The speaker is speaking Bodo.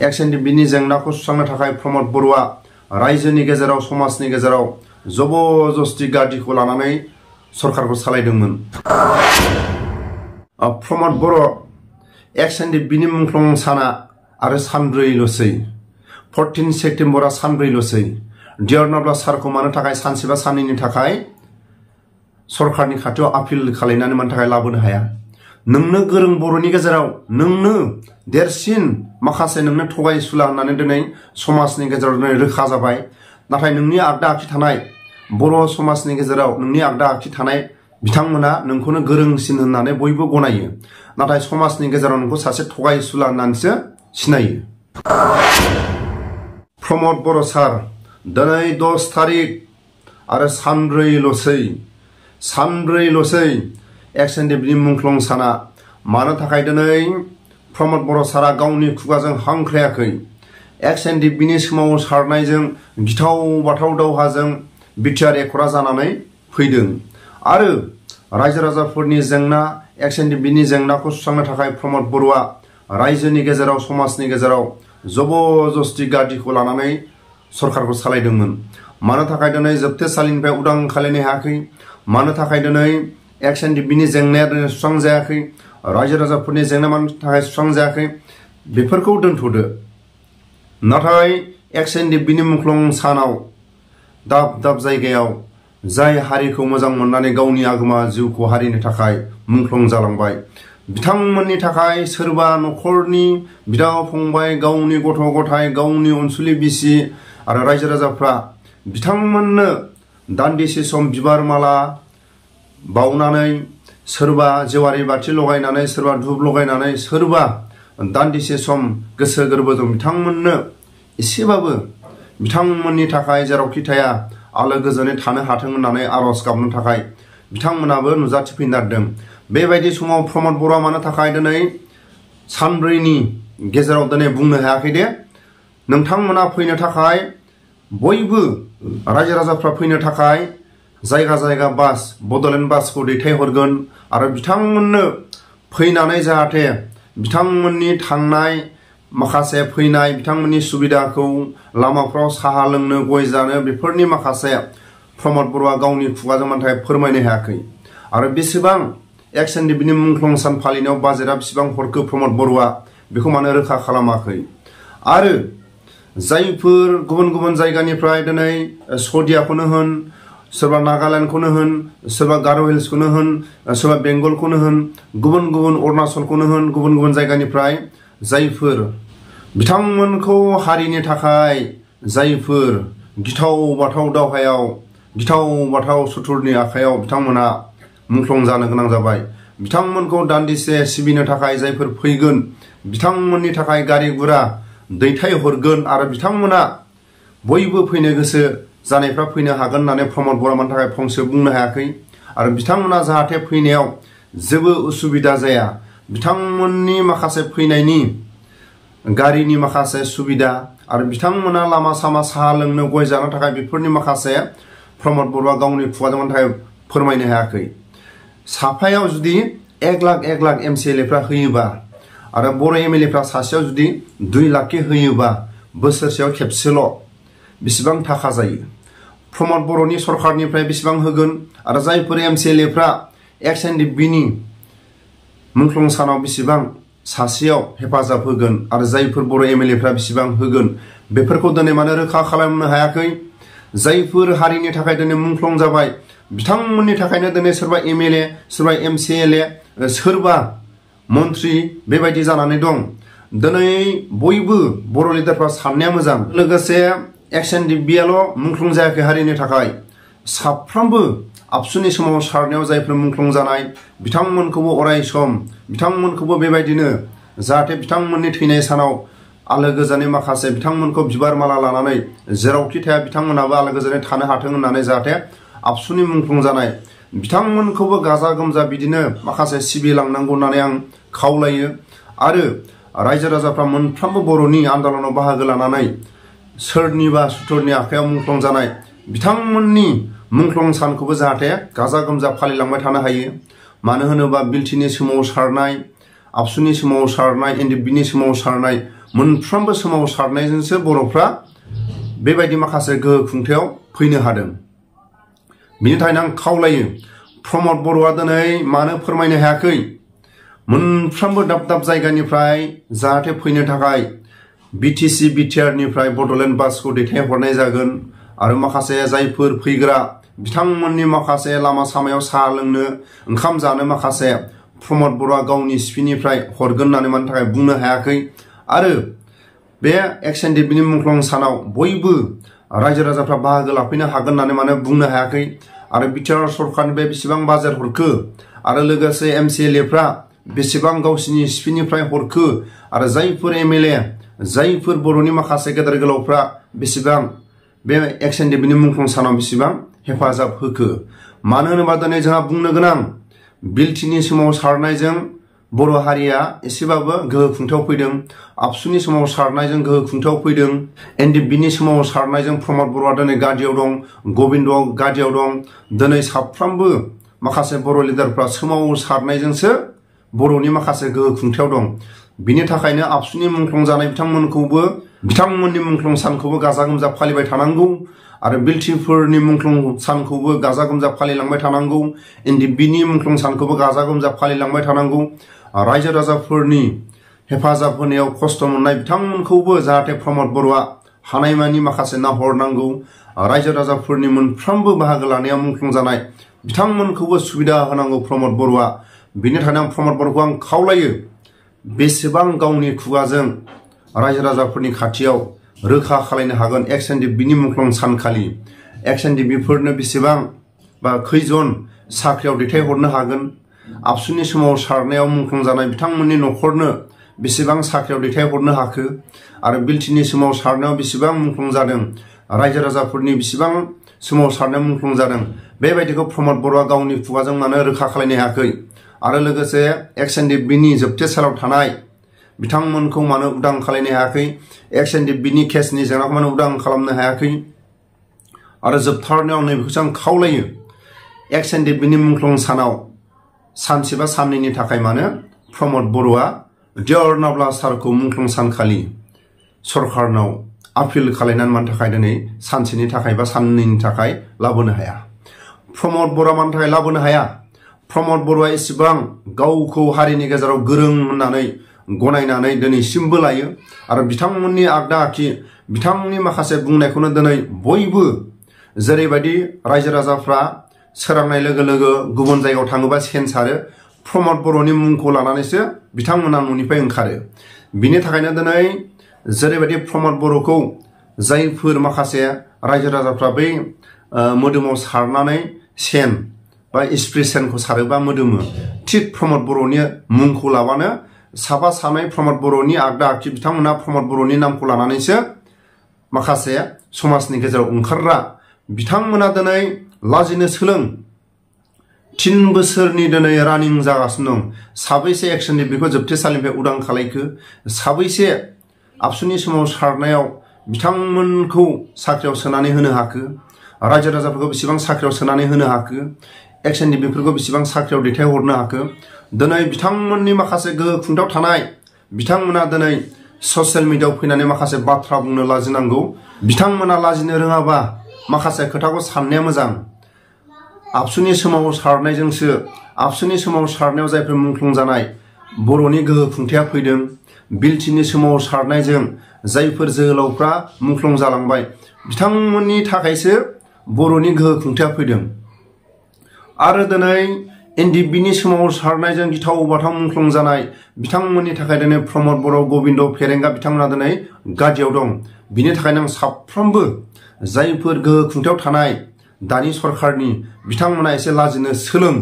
एक्सएनडिपिनि जेंनाखौ सुस्रांनो थाखाय प्रमद बर'आ रायजोनि गेजेराव समाजनि गेजेराव जबरदस्ति गादिखौ लानानै सरकारखौ सालायदोंमोन। प्रमद बर' एक्सएनडिपिनि मुंख्लं साना आरो सानब्रैल'सै 14 सेप्तेम्बरा सानब्रैल'सै दियारनाब्ला सारखौ मानो थाखाय सानसेबा साननैनि थाखाय सरकारनि खाथियाव आपिल खालायनानै मानो थाखाय लाबोनो हाया? नोंनो गोरों बर'नि गेजेराव नोंनो देरसिन माखासे नोंनो थगायसुला होननानै दिनै समाजनि गेजेराव दिनै रोखा जाबाय। नाथाय नोंनि आगदा आखि थानाय बर' समाजनि गेजेराव नोंनि आगदा आखि थानाय बिथांमोना नोंखौनो गोरोंसिन होननानै बयबो गनायो। नाथाय समाजनि गेजेराव नोंखौ सासे थगायसुला होननानैसो सिनायो। प्रमद बर' सार दिनै 10 थारिख आरो सानब्रैल'सै एक्सएनडिपिनि मुंख्लं साना मानो थाखाय दिनै प्रमद बर' सारा गावनि खुगाजों हांख्रायाखै? एक्सएनडिपिनि सोमावसारनायजों गिथाव बाथाव दावहाजों बिटिआर एकरा जानानै फैदों आरो रायजो राजाफोरनि जेंना एक्सएनडिपिनि जेंनाखौ सुस्रांनो थाखाय प्रमद बर'आ रायजोनि गेजेराव समाजनि गेजेराव जबरदस्ति गादिखौ लानानै सरकारखौ सालायदोंमोन। मानो थाखाय दिनै जोबथेसालिनिफ्राय उदां खालामनो हायाखै? मानो थाखाय दिनै एक्सएनडिपिनि जेंनाया दिनै सुस्रांजायाखै? रायजो राजाफोरनि जेंना मानो थाखाय सुस्रांजायाखै? बेफोरखौ दोनथ'दो। नाथाय एक्सएनडिपिनि मुंख्लं सानाव दाब दाब जायगायाव जाय हारिखौ मोजां मोननानै गावनि आगोमा जिउखौ हारिनो थाखाय मुंख्लं जालांबाय बिथांमोननि थाखाय सोरबा न'खरनि बिदा फंबाय गावनि गथ' गथाय गावनि अनसुलि बिसि आरो रायजो राजाफ्रा बिथांमोननो दान्दिसे सम बिबार माला बावनानै सोरबा जेवारि बाथि लगायनानै सोरबा धुप लगायनानै सोरबा दान्दिसे सम गोसो गोरबोजों बिथांमोननो एसेबाबो बिथांमोननि थाखाय जेरावखि थाया आलो गोजोनै थानो हाथों होननानै आर'ज गाबनो थाखाय बिथांमोनाबो नुजाथिफैनारदों। बेबायदि समाव प्रमद बर'आ मानो थाखाय दिनै सानब्रैनि गेजेराव दिनै बुंनो हायाखै दे नोंथांमोना फैनो थाखाय बयबो रायजो राजाफ्रा फैनो थाखाय जायगा जायगा बास बड'लेण्ड बासखौ दैथायहरगोन आरो बिथांमोननो फैनानै जाहाथे बिथांमोननि थांनाय माखासे फैनाय बिथांमोननि सुबिदाखौ लामाफ्राव साहा लोंनो गय जानो बेफोरनि माखासे प्रमद बर'आ गावनि खुगाजों मानो थाखाय फोरमायनो हायाखै? आरो बेसेबां एक्सएनडिपिनि मुंख्लं सान फालिनायाव बाजेटआ बेसेबां हरखो प्रमद बर'आ बेखौ मानो रोखा खालामाखै? आरो जायफोर गुबुन गुबुन जायगानिफ्राय दिनै सदियाखौनो होन सोरबा नागालेण्डखौनो होन सोरबा गार' हिल्सखौनो होन सोरबा बेंगलखौनो होन गुबुन गुबुन अरुणाचलखौनो होन गुबुन गुबुन जायगानिफ्राय जायफोर बिथांमोनखौ हारिनि थाखाय जायफोर गिथाव बाथाव दावहायाव गिथाव बाथाव सुथुरनि आखायाव बिथांमोना मुंख्लं जानो गोनां जाबाय बिथांमोनखौ दान्दिसे सिबिनो थाखाय जायफोर फैगोन बिथांमोननि थाखाय गारि गुरा दैथायहरगोन आरो बिथांमोना बयबो फैनो गोसो जानायफ्रा फैनो हागोन होननानै प्रमद बर'आ मानो थाखाय फंसे बुंनो हायाखै? आरो बिथांमोना जाहाथे फैनायाव जेबो उसुबिदा जाया बिथांमोननि माखासे फैनायनि गारिनि माखासे सुबिदा आरो बिथांमोना लामा सामा साहा लोंनो गय जानो थाखाय बेफोरनि माखासे प्रमद बर'आ गावनि खुगाजों मानो थाखाय फोरमायनो हायाखै? साफायाव जुदि 1 लाख एमसिएलएफ्रा होयोबा आरो बर' एमएलएफ्रा सासेयाव जुदि 2 लाखके होयोबा बोसोरसेयाव खेबसेल' बेसेबां थाखा जायो? प्रमद बर'नि सरकारनिफ्राय बेसेबां होगोन? आरो जायफोर एमसिएलएफ्रा एक्सएनडिपिनि मुंख्लं सानाव बेसेबां सासेयाव हेफाजाब होगोन आरो जायफोर बर' एमएलएफ्रा बेसेबां होगोन बेफोरखौ दिनै मानो रोखा खालामनो हायाखै? जायफोर हारिनि थाखाय दिनै मुंख्लं जाबाय बिथांमोननि थाखायनो दिनै सोरबा एमएलए सोरबा एमसिएलए सोरबा मन्त्रि बेबायदि जानानै दं। दिनै बयबो बर' लिडारफ्रा साननाया मोजां लोगोसे एक्सएनडिपियाल' मुंख्लं जायाखै हारिनि थाखाय साफ्रोमबो आबसुनि समाव सारनायाव जायफोर मुंख्लं जानाय बिथांमोनखौबो अराय सम बिथांमोनखौबो बेबायदिनो जाहाथे बिथांमोननि थैनाय सानाव आलो गोजोनै माखासे बिथांमोनखौ बिबार माला लानानै जेरावखि थाया बिथांमोनाबो आलो गोजोनै थानो हाथों होननानै जाहाथे आबसुनि मुंख्लं जानाय बिथांमोनखौबो गाजा गोमजा बिदिनो माखासे सिबिलांनांगौ होननानै आं खावलायो। आरो रायजो राजाफ्रा मोनफ्रोमबो बर'नि आन्दलनाव बाहागो लानानै सोरनिबा सुथुरनि आखायाव मुंख्लं जानाय बिथांमोननि मुंख्लं सानखौबो जाहाथे गाजा गोमजा फालिलांबाय थानो हायो। मानो होनोबा बिलटिनि सोमावसारनाय आबसुनि सोमावसारनाय एनडिएफबिनि सोमावसारनाय मोनफ्रोमबो सोमावसारनायजोंसो बर'फ्रा बेबायदि माखासे गोहो खुंथायाव फैनो हादों। बिनि थाखायनो आं खावलायो प्रमद बर'आ दिनै मानो फोरमायनो हायाखै? मोनफ्रोमबो दाब दाब जायगानिफ्राय जाहाथे फैनो थाखाय बिटिसि बिटिआरनिफ्राय बड'लेण्ड बासखौ दैथायहरनाय जागोन आरो माखासे जायफोर फैग्रा बिथांमोननि माखासे लामा सामायाव साहा लोंनो ओंखाम जानो माखासे प्रमद बर'आ गावनि सिपिनिफ्राय हरगोन होननानै मानि थाखाय बुंनो हायाखै? आरो बे एक्सएनडिपिनि मुंख्लं सानाव बयबो रायजो राजाफ्रा बाहागो लाफैनो हागोन होननानै मानो बुंनो हायाखै? आरो बिटिआर सरकारनिफ्राय बेसेबां बाजेट हरखो आरो लोगोसे एमसिएलएफ्रा बेसेबां गावसिनि सिपिनिफ्राय हरखो आरो जायफोर एमएलए जायफोर बर'नि माखासे गेदेर गोलावफ्रा बेसेबां बे एक्सएनडिपिनि मुंख्लं सानाव बेसेबां हेफाजाब होखो? मानो होनोबा दिनै जोंहा बुंनो गोनां बिलटिनि सोमावसारनायजों बर' हारिया एसेबाबो गोहो खुंथायाव फैदों। आबसुनि सोमावसारनायजों गोहो खुंथायाव फैदों। एनडिएफबिनि सोमावसारनायजों प्रमद बर'आ दिनै गादियाव दं, गबिन्दआ गादियाव दं। दिनै साफ्रोमबो माखासे बर' लिडारफ्रा सोमावसारनायजोंसो बर'नि माखासे गोहो खुंथायाव दं। बिनि थाखायनो आबसुनि मुंख्लं जानाय बिथांमोननि मुंख्लं सानखौबो गाजा गोमजा फालिबाय थानांगौ आरो बिलटिफोरनि मुंख्लं सानखौबो गाजा गोमजा फालिलांबाय थानांगौ। एनडिएफबिनि मुंख्लं सानखौबो गाजा गोमजा फालिलांबाय थानांगौ। रायजो राजाफोरनि हेफाजाब होनायाव खस्थ' मोननाय बिथांमोनखौबो जाहाथे प्रमद बर'आ हानायमानि माखासे नाहरनांगौ। रायजो राजाफोरनि मोनफ्रोमबो बाहागो लानायाव मुंख्लं जानाय बिथांमोनखौबो सुबिदा होनांगौ प्रमद बर'आ। बिनि थाखायनो आं प्रमद बर'खौ आं खावलायो बेसेबां गावनि खुगाजों रायजो राजाफोरनि खाथियाव रोखा खालायनो हागोन एक्सएनडिपिनि मुंख्लं सानखालि एक्सएनडिपिफोरनो बेसेबां बा खैजन साख्रियाव दैथायहरनो हागोन? आबसुनि सोमावसारनायाव मुंख्लं जानाय बिथांमोननि न'खरनो बेसेबां साख्रियाव दैथायहरनो हाखो आरो बिलटिनि सोमावसारनायाव बेसेबां मुंख्लं जादों? रायजो राजाफोरनि बेसेबां सोमावसारनायाव मुंख्लं जादों? बेबायदिखौ प्रमद बर'आ गावनि खुगाजों मानो रोखा खालायनो हायाखै? आरो लोगोसे एक्सएनडिपिनि जोबथेसालियाव थानाय बिथांमोनखौ मानो उदां खालायनो हायाखै? एक्सएनडिपिनि केसनि जेंनाखौ मानो उदां खालामनो हायाखै? आरो जोबथारनायाव नैबेखौसो आं खावलायो एक्सएनडिपिनि मुंख्लं सानाव सानसे बा साननैनि थाखाय मानो प्रमद बर'आ डियर नाब्ला सारखौ मुंख्लं सानखालि सरकारनाव आपिल खालायनानै मानि थाखाय दिनै सानसेनि थाखाय बा साननैनि थाखाय लाबोनो हाया? प्रमद बर'आ मानि थाखाय लाबोनो हाया? प्रमद बर'आ एसेबां गावखौ हारिनि गेजेराव गोरों होननानै गनायनानै दिनैसिमबो लायो आरो बिथांमोननि आगदा आखि बिथांमोननि माखासे बुंनायखौनो दिनै बयबो जेरैबायदि रायजो राजाफ्रा सोरांनाय लोगो लोगो गुबुन जायगायाव थाङोबा सेन सारो, प्रमद बर'नि मुंखौ लानानैसो बिथांमोना न'निफ्राय ओंखारो। बिनि थाखायनो दिनै जेरैबायदि प्रमद बर'खौ जायफोर माखासे रायजो राजाफ्रा बै मोदोमाव सारनानै सेन बा स्प्रे सेनखौ सारोबा मोदोमो, थिग प्रमद बर'नि मुंखौ लाबानो साफा सानै प्रमद बर'नि आगदा आखि बिथांमोना प्रमद बर'नि नामखौ लानानैसो माखासे समाजनि गेजेराव ओंखारग्रा बिथांमोना दिनै लाजिनो सोलों। 3 बोसोरनि दिनै रानिं जागासिनो दं। साबैसे एक्सएनडिपिखौ जोबथेसालिनिफ्राय उदां खालायखो? साबैसे आबसुनि सोमावसारनायाव बिथांमोनखौ साख्रियाव सोनानै होनो हाखो? रायजो राजाफोरखौ बेसेबां साख्रियाव सोनानै होनो हाखो? एक्सएनडिपिफोरखौ बेसेबां साख्रियाव दैथायहरनो हाखो? दिनै बिथांमोननि माखासे गोहो खुंथायाव थानाय बिथांमोना दिनै ससियेल मिडियायाव फैनानै माखासे बाथ्रा बुंनो लाजिनांगौ। बिथांमोना लाजिनो रोङाबा माखासे खोथाखौ साननाया मोजां। आबसुनि सोमावसारनायजोंसो आबसुनि सोमावसारनायाव जायफोर मुंख्लं जानाय बर'नि गोहो खुंथाया फैदों, बिलटिनि सोमावसारनायजों जायफोर जोहोलावफ्रा मुंख्लं जालांबाय बिथांमोननि थाखायसो बर'नि गोहो खुंथाया फैदों। आरो दिनै एनडिएफबिनि सोमावसारनायजों गिथाव बाथाव मुंख्लं जानाय बिथांमोननि थाखाय दिनै प्रमद बर', गबिन्द, फेरेंगा बिथांमोना दिनै गादियाव दं। बिनि थाखायनो आं साफ्रोमबो जायफोर गोहो खुंथायाव थानाय दानि सरकारनि बिथांमोना एसे लाजिनो सोलों।